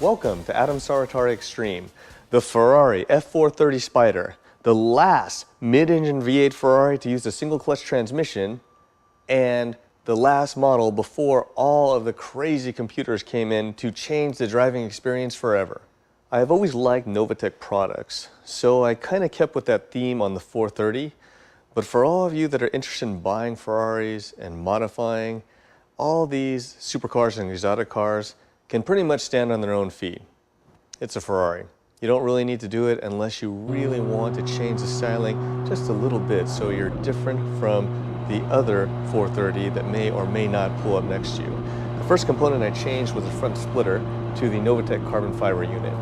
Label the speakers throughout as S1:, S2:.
S1: Welcome to Saruwatari Extreme, the Ferrari F430 Spider, the last mid-engine V8 Ferrari to use a single clutch transmission, and the last model before all of the crazy computers came in to change the driving experience forever. I have always liked Novatec products, so I kind of kept with that theme on the 430, but for all of you that are interested in buying Ferraris and modifying, all these supercars and exotic cars can pretty much stand on their own feet. It's a Ferrari. You don't really need to do it unless you really want to change the styling just a little bit so you're different from the other 430 that may or may not pull up next to you. The first component I changed was the front splitter to the Novatec carbon fiber unit.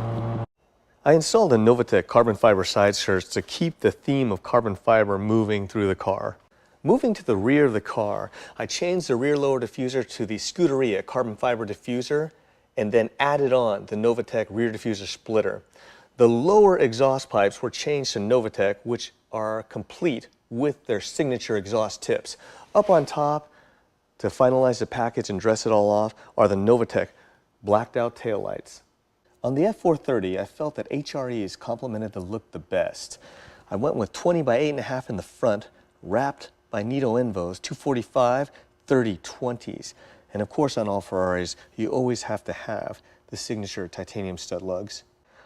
S1: I installed the Novatec carbon fiber side skirts to keep the theme of carbon fiber moving through the car. Moving to the rear of the car, I changed the rear lower diffuser to the Scuderia carbon fiber diffuser and then added on the Novatec rear diffuser splitter. The lower exhaust pipes were changed to Novatec, which are complete with their signature exhaust tips. Up on top, to finalize the package and dress it all off, are the Novatec blacked out taillights. On the F430, I felt that HREs complemented the look the best. I went with 20 by 8.5 in the front, wrapped by Nitto Envos 245 30/20s. And of course, on all Ferraris, you always have to have the signature titanium stud lugs.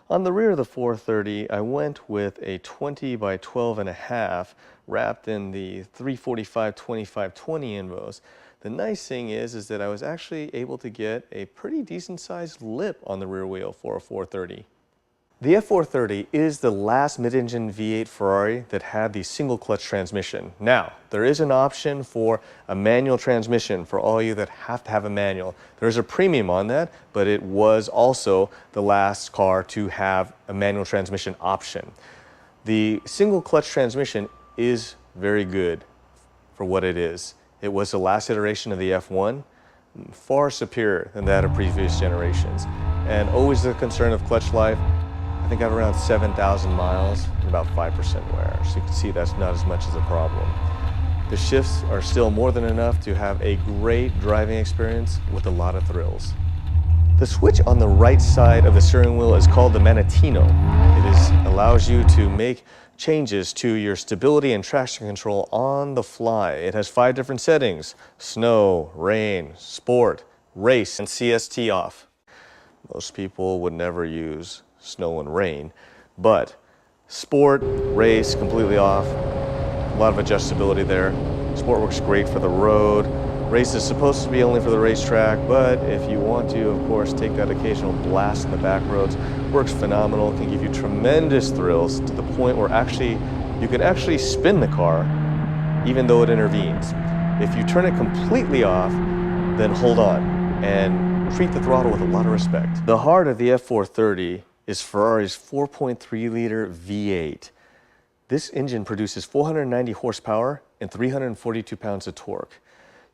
S1: On the rear of the 430, I went with a 20 by 12.5 wrapped in the 345 25/20 Envos. The nice thing is that I was actually able to get a pretty decent sized lip on the rear wheel for a 430. The F430 is the last mid-engine V8 Ferrari that had the single clutch transmission. Now, there is an option for a manual transmission for all you that have to have a manual. There's a premium on that, but it was also the last car to have a manual transmission option. The single clutch transmission is very good for what it is. It was the last iteration of the F1, far superior than that of previous generations. And always the concern of clutch life. I think I have around 7,000 miles and about 5% wear. So you can see that's not as much as a problem. The shifts are still more than enough to have a great driving experience with a lot of thrills. The switch on the right side of the steering wheel is called the Manettino. It allows you to make changes to your stability and traction control on the fly. It has 5 different settings: snow, rain, sport, race, and CST off. Most people would never use snow and rain, but sport, race, completely off. A lot of adjustability there. Sport works great for the road. Race is supposed to be only for the racetrack, but if you want to, of course, take that occasional blast in the back roads, works phenomenal, can give you tremendous thrills to the point where you can actually spin the car even though it intervenes. If you turn it completely off, then hold on and treat the throttle with a lot of respect. The heart of the F430 is Ferrari's 4.3-liter V8. This engine produces 490 horsepower and 342 pounds of torque.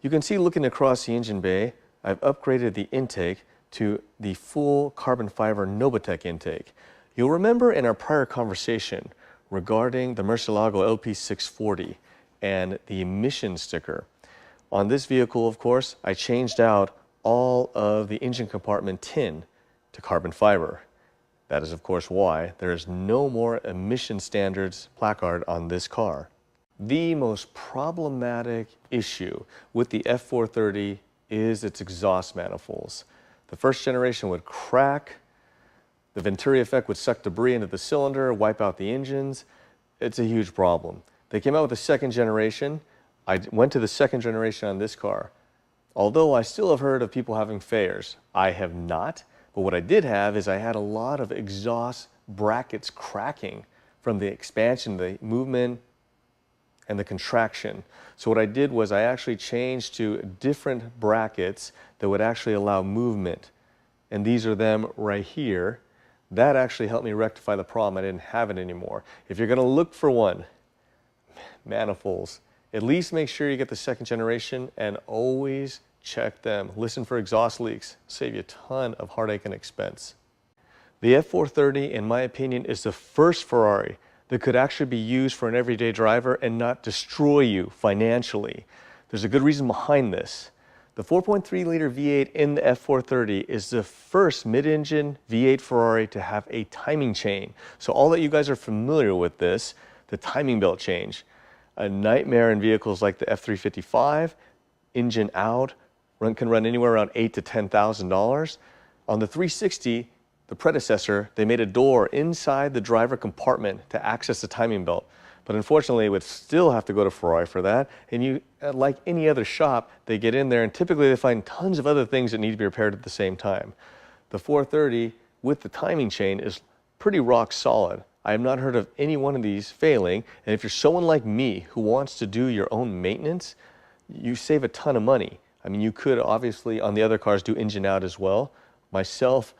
S1: You can see looking across the engine bay, I've upgraded the intake to the full carbon fiber Novatec intake. You'll remember in our prior conversation regarding the Murcielago LP640 and the emission sticker. On this vehicle, of course, I changed out all of the engine compartment tin to carbon fiber. That is, of course, why there is no more emission standards placard on this car. The most problematic issue with the F430 is its exhaust manifolds. The first generation would crack, the Venturi effect would suck debris into the cylinder, wipe out the engines. It's a huge problem. They came out with the second generation. I went to the second generation on this car. Although I still have heard of people having failures, I have not. But what I did have is I had a lot of exhaust brackets cracking from the expansion, the movement, and the contraction. So what I did was I actually changed to different brackets that would actually allow movement. And these are them right here. That actually helped me rectify the problem. I didn't have it anymore. If you're gonna look for one, manifolds, at least make sure you get the second generation and always check them. Listen for exhaust leaks. Save you a ton of heartache and expense. The F430, in my opinion, is the first Ferrari that could actually be used for an everyday driver and not destroy you financially. There's a good reason behind this. The 4.3-liter V8 in the F430 is the first mid-engine V8 Ferrari to have a timing chain. So all that you guys are familiar with this, the timing belt change, a nightmare in vehicles like the F355, engine out, can run anywhere around $8,000 to $10,000. On the 360, the predecessor, they made a door inside the driver compartment to access the timing belt. But unfortunately, it would still have to go to Ferrari for that. And you, like any other shop, they get in there and typically they find tons of other things that need to be repaired at the same time. The 430 with the timing chain is pretty rock solid. I have not heard of any one of these failing. And if you're someone like me who wants to do your own maintenance, you save a ton of money. I mean, you could obviously on the other cars do engine out as well. Myself,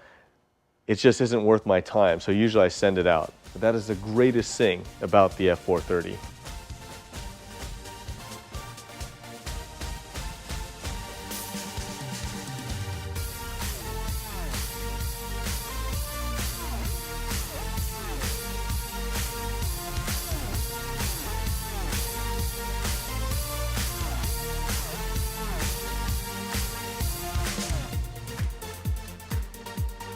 S1: it just isn't worth my time. So usually I send it out. But that is the greatest thing about the F430.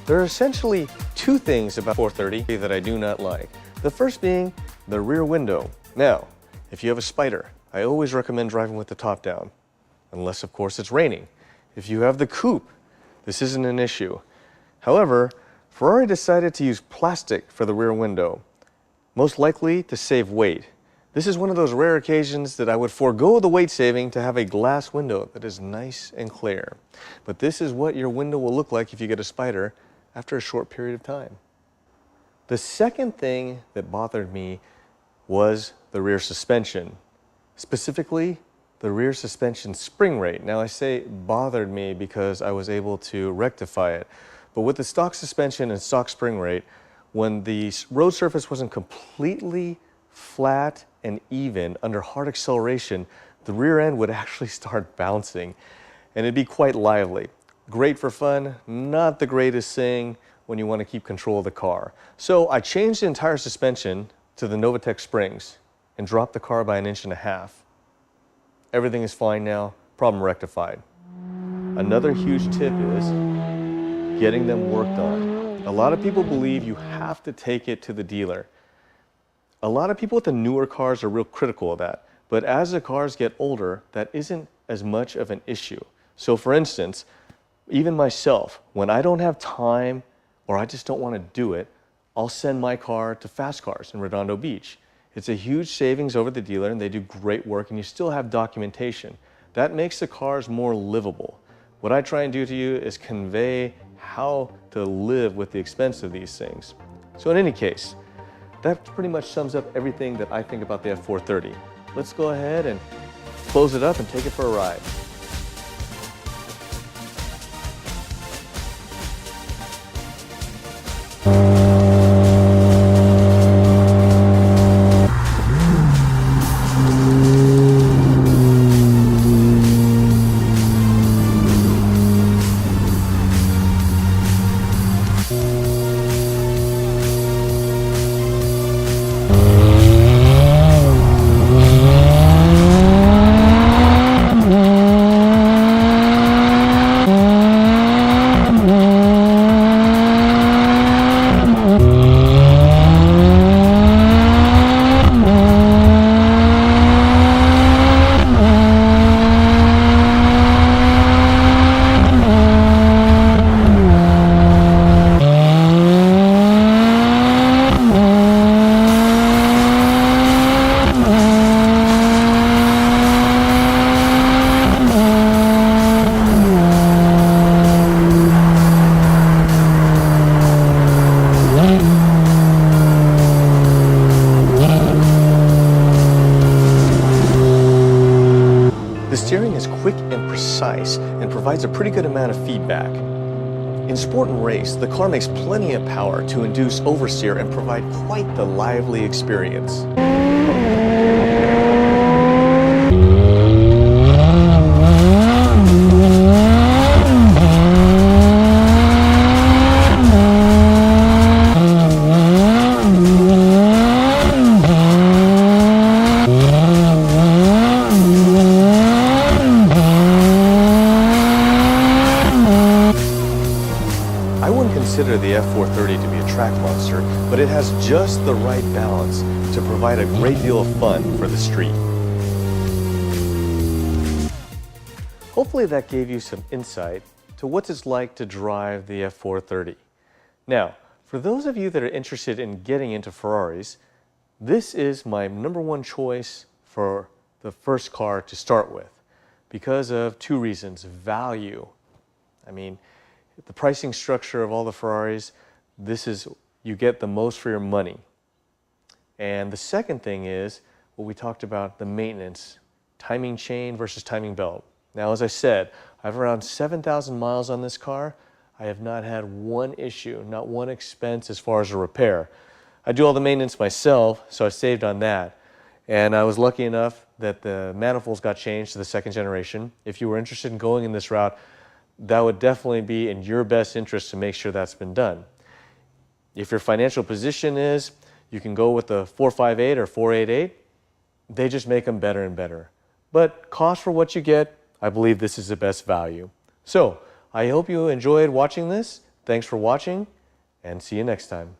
S1: There are essentially two things about 430 that I do not like. The first being the rear window. Now, if you have a Spider, I always recommend driving with the top down, unless of course it's raining. If you have the coupe, this isn't an issue. However, Ferrari decided to use plastic for the rear window, most likely to save weight. This is one of those rare occasions that I would forego the weight saving to have a glass window that is nice and clear. But this is what your window will look like if you get a Spider after a short period of time. The second thing that bothered me was the rear suspension, specifically the rear suspension spring rate. Now I say bothered me because I was able to rectify it, but with the stock suspension and stock spring rate, when the road surface wasn't completely flat and even under hard acceleration, the rear end would actually start bouncing and it'd be quite lively. Great for fun, not the greatest thing when you want to keep control of the car. So I changed the entire suspension to the Novatec springs and dropped the car by 1.5 inches. Everything is fine now, problem rectified. Another huge tip is getting them worked on. A lot of people believe you have to take it to the dealer. A lot of people with the newer cars are real critical of that, but as the cars get older, that isn't as much of an issue. So for instance, even myself, when I don't have time or I just don't want to do it, I'll send my car to Fast Cars in Redondo Beach. It's a huge savings over the dealer and they do great work and you still have documentation. That makes the cars more livable. What I try and do to you is convey how to live with the expense of these things. So in any case, that pretty much sums up everything that I think about the F430. Let's go ahead and close it up and take it for a ride. The steering is quick and precise and provides a pretty good amount of feedback. In sport and race, the car makes plenty of power to induce oversteer and provide quite the lively experience. F430 to be a track monster, but it has just the right balance to provide a great deal of fun for the street. Hopefully that gave you some insight to what it's like to drive the F430. Now, for those of you that are interested in getting into Ferraris, this is my #1 choice for the first car to start with because of two reasons. Value. I mean, the pricing structure of all the Ferraris, this is, you get the most for your money. And the second thing is what we talked about, the maintenance, timing chain versus timing belt. Now, as I said, I have around 7,000 miles on this car. I have not had one issue, not one expense as far as a repair. I do all the maintenance myself, so I saved on that. And I was lucky enough that the manifolds got changed to the 2nd generation. If you were interested in going in this route, that would definitely be in your best interest to make sure that's been done. If your financial position is, you can go with the 458 or 488. They just make them better and better. But cost for what you get, I believe this is the best value. So, I hope you enjoyed watching this. Thanks for watching, and see you next time.